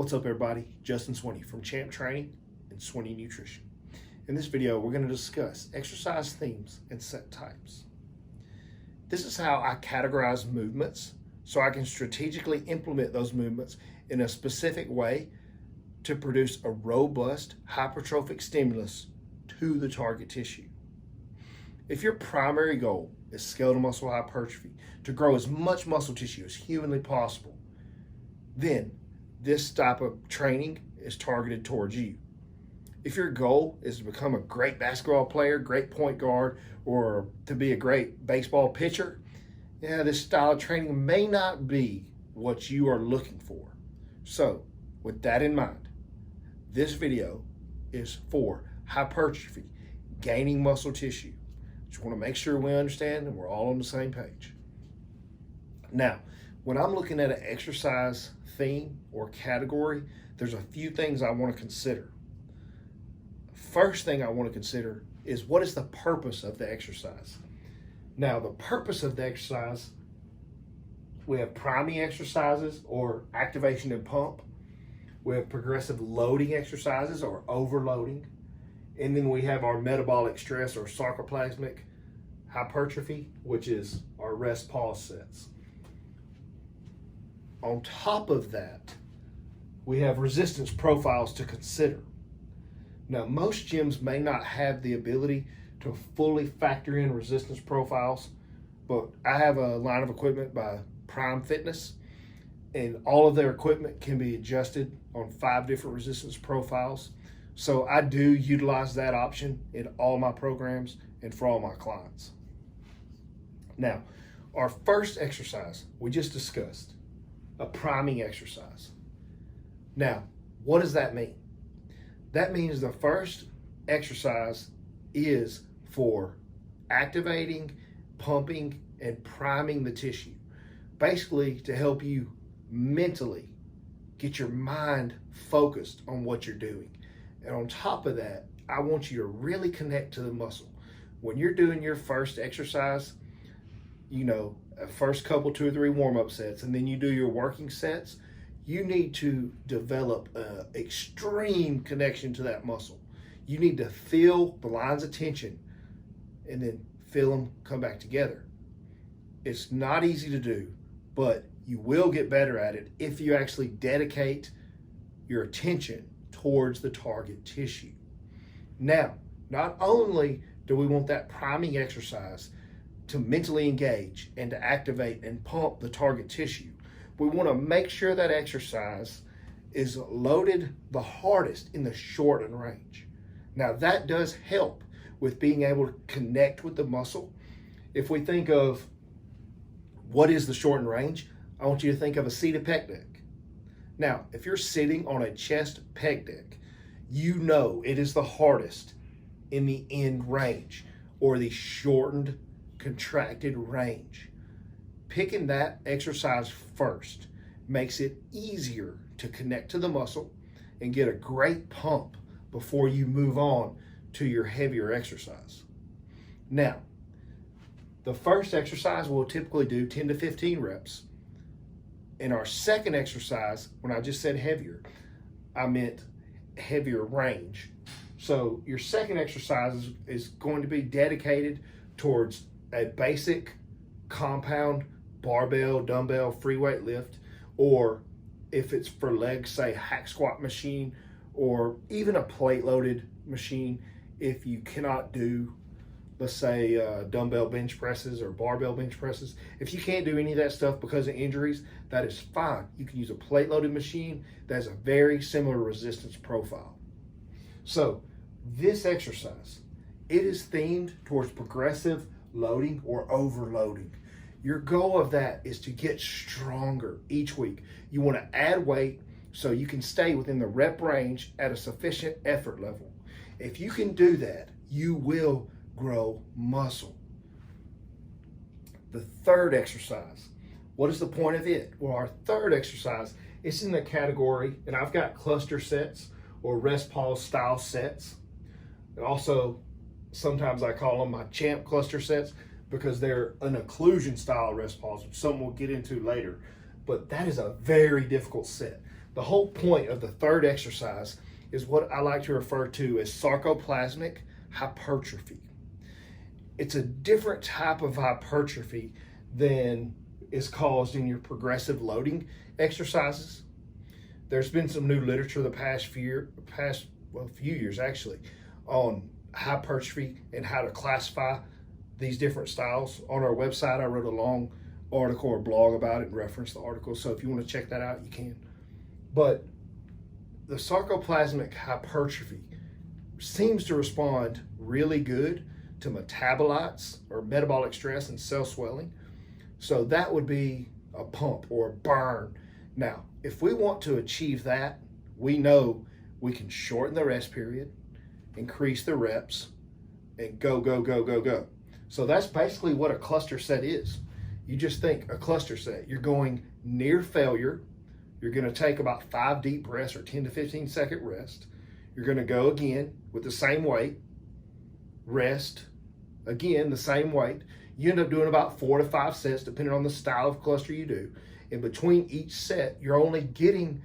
What's up everybody? Justin Swinney from Champ Training and Swinney Nutrition. In this video, we're going to discuss exercise themes and set types. This is how I categorize movements so I can strategically implement those movements in a specific way to produce a robust hypertrophic stimulus to the target tissue. If your primary goal is skeletal muscle hypertrophy, to grow as much muscle tissue as humanly possible, then this type of training is targeted towards you. If your goal is to become a great basketball player, great point guard, or to be a great baseball pitcher, this style of training may not be what you are looking for. So, with that in mind, this video is for hypertrophy, gaining muscle tissue. Just want to make sure we understand and we're all on the same page. Now, when I'm looking at an exercise theme or category, there's a few things I want to consider. First thing I want to consider is what is the purpose of the exercise? Now, the purpose of the exercise, we have priming exercises or activation and pump. We have progressive loading exercises or overloading. And then we have our metabolic stress or sarcoplasmic hypertrophy, which is our rest pause sets. On top of that, we have resistance profiles to consider. Now, most gyms may not have the ability to fully factor in resistance profiles, but I have a line of equipment by Prime Fitness, and all of their equipment can be adjusted on 5 different resistance profiles. So I do utilize that option in all my programs and for all my clients. Now, our first exercise we just discussed, a priming exercise. Now, what does that mean? That means the first exercise is for activating, pumping, and priming the tissue. Basically to help you mentally get your mind focused on what you're doing. And on top of that, I want you to really connect to the muscle. When you're doing your first exercise, first couple 2 or 3 warm-up sets, and then you do your working sets, you need to develop an extreme connection to that muscle. You need to feel the lines of tension and then feel them come back together. It's not easy to do, but you will get better at it if you actually dedicate your attention towards the target tissue. Now, not only do we want that priming exercise to mentally engage and to activate and pump the target tissue, we want to make sure that exercise is loaded the hardest in the shortened range. Now, that does help with being able to connect with the muscle. If we think of what is the shortened range, I want you to think of a seated pec deck. Now, if you're sitting on a chest pec deck, you know it is the hardest in the end range or the shortened, contracted range. Picking that exercise first makes it easier to connect to the muscle and get a great pump before you move on to your heavier exercise. Now, the first exercise we'll typically do 10 to 15 reps. In our second exercise, when I just said heavier, I meant heavier range. So your second exercise is going to be dedicated towards a basic compound barbell, dumbbell, free weight lift, or if it's for legs, say hack squat machine, or even a plate loaded machine. If you cannot do, let's say dumbbell bench presses or barbell bench presses, if you can't do any of that stuff because of injuries, that is fine. You can use a plate loaded machine that has a very similar resistance profile. So this exercise, it is themed towards progressive loading or overloading. Your goal of that is to get stronger each week. You want to add weight so you can stay within the rep range at a sufficient effort level. If you can do that, you will grow muscle. The third exercise, what is the point of it? Well, our third exercise is in the category, and I've got cluster sets or rest pause style sets. And also, sometimes I call them my champ cluster sets because they're an occlusion style rest pause, which some we'll get into later. But that is a very difficult set. The whole point of the third exercise is what I like to refer to as sarcoplasmic hypertrophy. It's a different type of hypertrophy than is caused in your progressive loading exercises. There's been some new literature the past few years actually on hypertrophy and how to classify these different styles. On our website, I wrote a long article or blog about it and referenced the article. So if you want to check that out, you can. But the sarcoplasmic hypertrophy seems to respond really good to metabolites or metabolic stress and cell swelling. So that would be a pump or a burn. Now, if we want to achieve that, we know we can shorten the rest period, increase the reps, and go, go, go, go, go. So that's basically what a cluster set is. You just think a cluster set, you're going near failure. You're going to take about 5 deep breaths or 10 to 15 second rest. You're going to go again with the same weight, rest, again, the same weight. You end up doing about 4 to 5 sets depending on the style of cluster you do. In between each set, you're only getting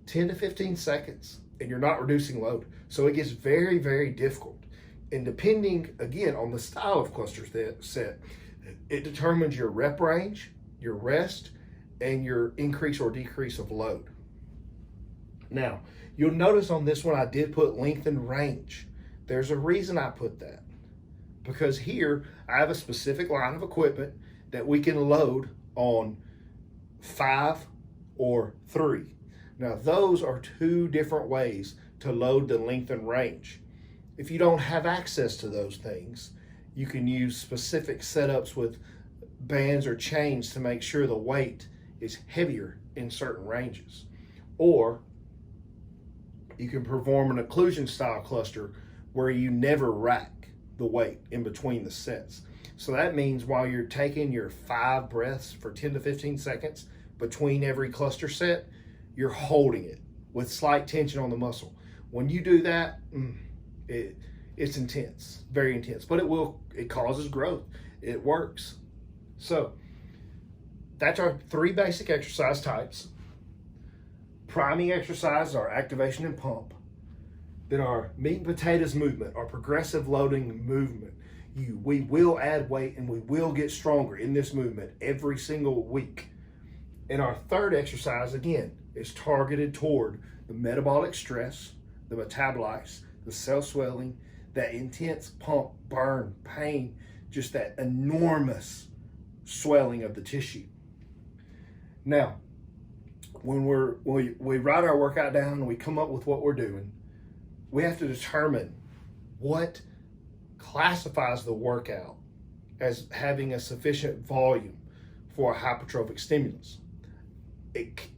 10 to 15 seconds and you're not reducing load. So it gets very, very difficult. And depending, again, on the style of cluster set, it determines your rep range, your rest, and your increase or decrease of load. Now, you'll notice on this one I did put length and range. There's a reason I put that. Because here I have a specific line of equipment that we can load on 5 or 3. Now those are 2 different ways to load the length and range. If you don't have access to those things, you can use specific setups with bands or chains to make sure the weight is heavier in certain ranges. Or you can perform an occlusion style cluster where you never rack the weight in between the sets. So that means while you're taking your 5 breaths for 10 to 15 seconds between every cluster set, you're holding it with slight tension on the muscle. When you do that, it's intense, very intense, but it causes growth. It works. So that's our 3 basic exercise types. Priming exercises are activation and pump. Then our meat and potatoes movement, our progressive loading movement. We will add weight and we will get stronger in this movement every single week. And our third exercise, again, is targeted toward the metabolic stress, the metabolites, the cell swelling, that intense pump, burn, pain, just that enormous swelling of the tissue. Now, when we write our workout down and we come up with what we're doing, we have to determine what classifies the workout as having a sufficient volume for a hypertrophic stimulus.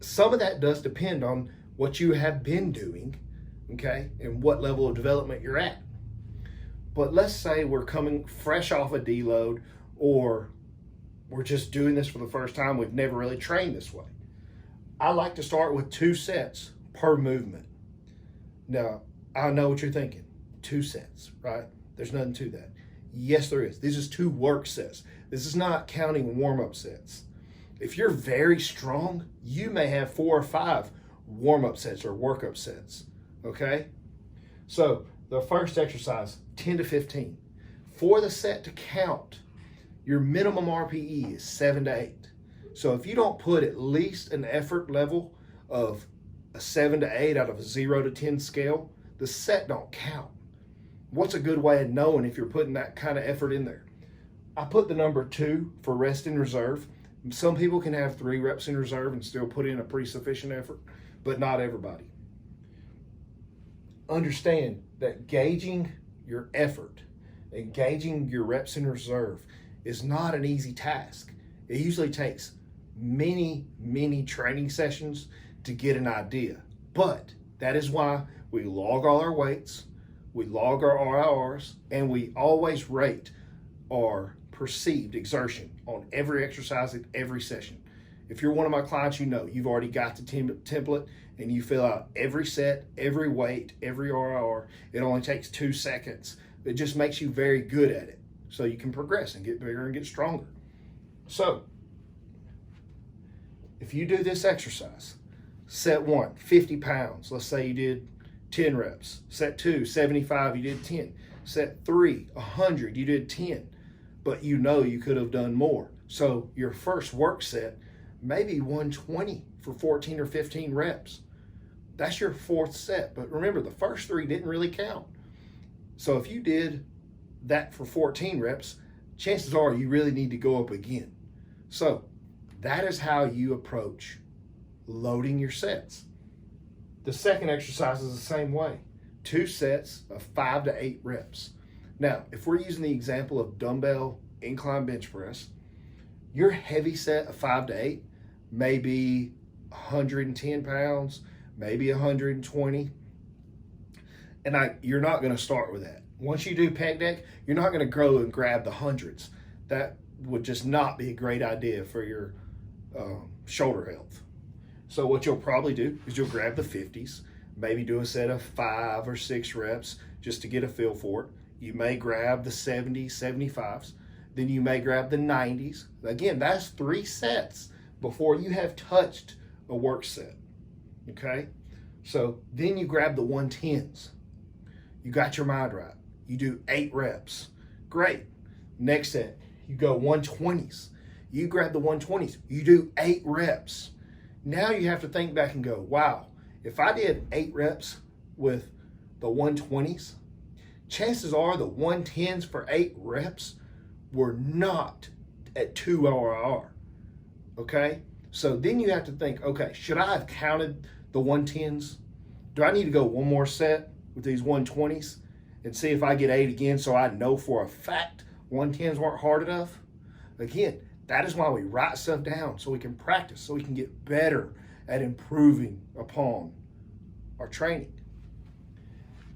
Some of that does depend on what you have been doing, okay, and what level of development you're at. But let's say we're coming fresh off a deload, or we're just doing this for the first time. We've never really trained this way. I like to start with 2 sets per movement. Now, I know what you're thinking. 2 sets, right? There's nothing to that. Yes, there is. This is 2 work sets. This is not counting warm-up sets. If you're very strong, you may have 4 or 5 warm-up sets or workup sets, okay? So the first exercise, 10 to 15. For the set to count, your minimum RPE is 7 to 8. So if you don't put at least an effort level of a 7 to 8 out of a 0 to 10 scale, the set don't count. What's a good way of knowing if you're putting that kind of effort in there? I put the number 2 for rest in reserve. Some people can have 3 reps in reserve and still put in a pretty sufficient effort, but not everybody. Understand that gauging your effort and gauging your reps in reserve is not an easy task. It usually takes many, many training sessions to get an idea. But that is why we log all our weights, we log our RIRs, and we always rate our perceived exertion on every exercise at every session. If you're one of my clients, you know you've already got the template and you fill out every set, every weight, every RIR. It only takes 2 seconds. It just makes you very good at it so you can progress and get bigger and get stronger. So if you do this exercise, Set 1, 50 pounds. Let's say you did 10 reps. Set 2, 75, you did 10. Set 3, 100, you did 10. But you know you could have done more. So your first work set may be 120 for 14 or 15 reps. That's your fourth set. But remember, the first 3 didn't really count. So if you did that for 14 reps, chances are you really need to go up again. So that is how you approach loading your sets. The second exercise is the same way. 2 sets of 5 to 8 reps. Now, if we're using the example of dumbbell incline bench press, your heavy set of 5 to 8 may be 110 pounds, maybe 120. And you're not going to start with that. Once you do pec deck, you're not going to go and grab the hundreds. That would just not be a great idea for your shoulder health. So what you'll probably do is you'll grab the 50s, maybe do a set of 5 or 6 reps just to get a feel for it. You may grab the 70s, 75s, then you may grab the 90s. Again, that's 3 sets before you have touched a work set, okay? So then you grab the 110s. You got your mind right. You do 8 reps. Great. Next set, you go 120s. You grab the 120s. You do 8 reps. Now you have to think back and go, wow, if I did 8 reps with the 120s, chances are the 110s for 8 reps were not at 2 RR, okay? So then you have to think, okay, should I have counted the 110s? Do I need to go one more set with these 120s and see if I get 8 again so I know for a fact 110s weren't hard enough? Again, that is why we write stuff down, so we can practice, so we can get better at improving upon our training.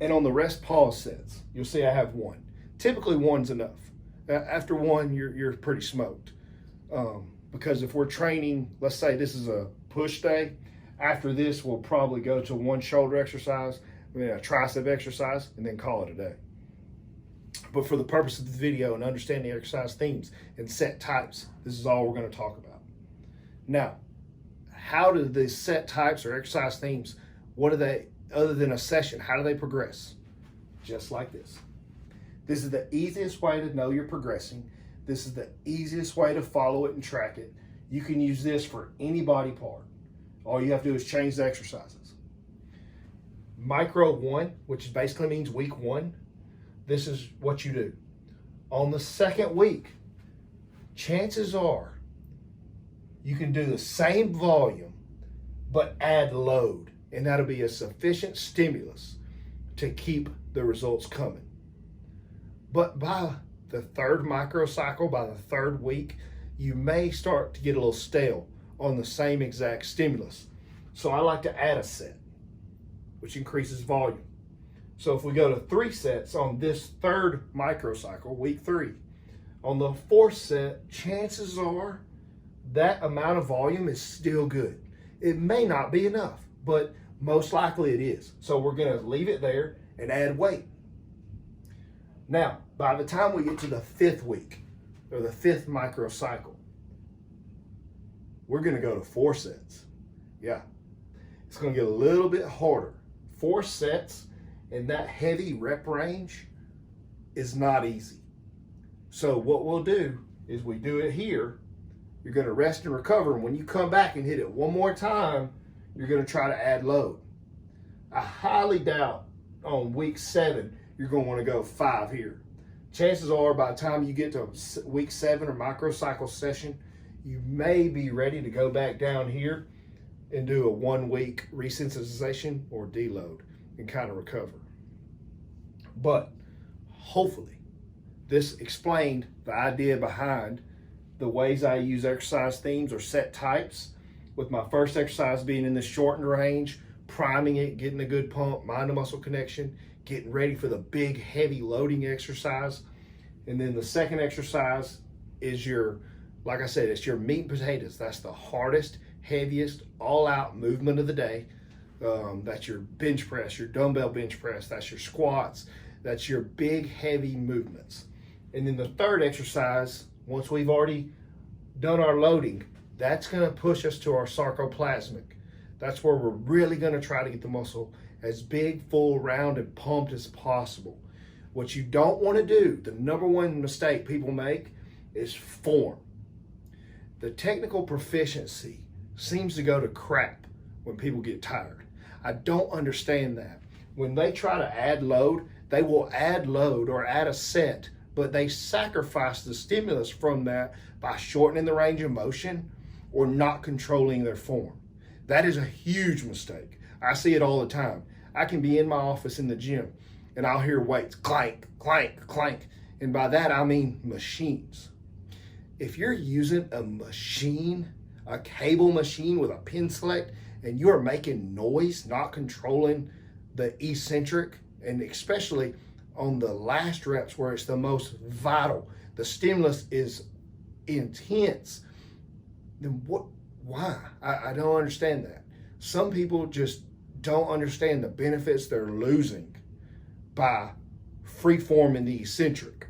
And on the rest pause sets, you'll see I have 1. Typically 1's enough. After 1, you're pretty smoked. Because if we're training, let's say this is a push day, after this we'll probably go to 1 shoulder exercise, then a tricep exercise, and then call it a day. But for the purpose of the video and understanding exercise themes and set types, this is all we're going to talk about. Now, how do the set types or exercise themes, what are they, other than a session, how do they progress? Just like this. This is the easiest way to know you're progressing. This is the easiest way to follow it and track it. You can use this for any body part. All you have to do is change the exercises. Micro 1, which basically means week 1, this is what you do. On the second week, chances are you can do the same volume but add load, and that'll be a sufficient stimulus to keep the results coming. But by the 3rd microcycle, by the 3rd week, you may start to get a little stale on the same exact stimulus. So I like to add a set, which increases volume. So if we go to 3 sets on this 3rd microcycle, week 3, on the 4th set, chances are that amount of volume is still good. It may not be enough, but most likely it is. So we're going to leave it there and add weight. Now, by the time we get to the 5th week, or the 5th microcycle, we're going to go to 4 sets. Yeah, it's going to get a little bit harder. 4 sets in that heavy rep range is not easy. So what we'll do is we do it here. You're going to rest and recover, and when you come back and hit it one more time, you're going to try to add load. I highly doubt on week 7 you're going to want to go 5 here. Chances are by the time you get to week 7 or microcycle session, you may be ready to go back down here and do a 1-week resensitization or deload and kind of recover. But hopefully this explained the idea behind the ways I use exercise themes or set types, with my first exercise being in the shortened range, priming it, getting a good pump, mind to muscle connection, getting ready for the big heavy loading exercise. And then the second exercise is your, like I said, it's your meat and potatoes. That's the hardest, heaviest, all out movement of the day. That's your bench press, your dumbbell bench press, that's your squats, that's your big heavy movements. And then the third exercise, once we've already done our loading, that's going to push us to our sarcoplasmic. That's where we're really going to try to get the muscle as big, full, round, and pumped as possible. What you don't want to do, the number one mistake people make, is form. The technical proficiency seems to go to crap when people get tired. I don't understand that. When they try to add load, they will add load or add a set, but they sacrifice the stimulus from that by shortening the range of motion or not controlling their form. That is a huge mistake. I see it all the time. I can be in my office in the gym and I'll hear weights clank, clank, clank. And by that I mean machines. If you're using a machine, a cable machine with a pin select, and you're making noise, not controlling the eccentric, and especially on the last reps where it's the most vital, the stimulus is intense, then what? Why? I don't understand that. Some people just don't understand the benefits they're losing by free-forming the eccentric.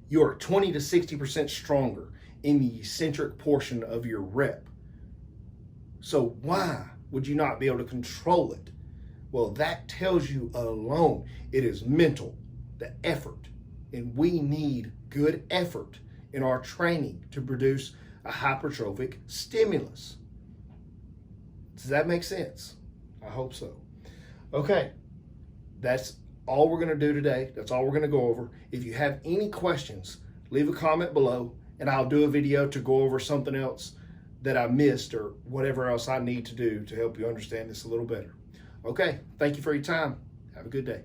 You're 20 to 60% stronger in the eccentric portion of your rep. So why would you not be able to control it? Well, that tells you alone it is mental, the effort. And we need good effort in our training to produce a hypertrophic stimulus. Does that make sense? I hope so. Okay, that's all we're going to do today. That's all we're going to go over. If you have any questions, leave a comment below and I'll do a video to go over something else that I missed or whatever else I need to do to help you understand this a little better. Okay, thank you for your time. Have a good day.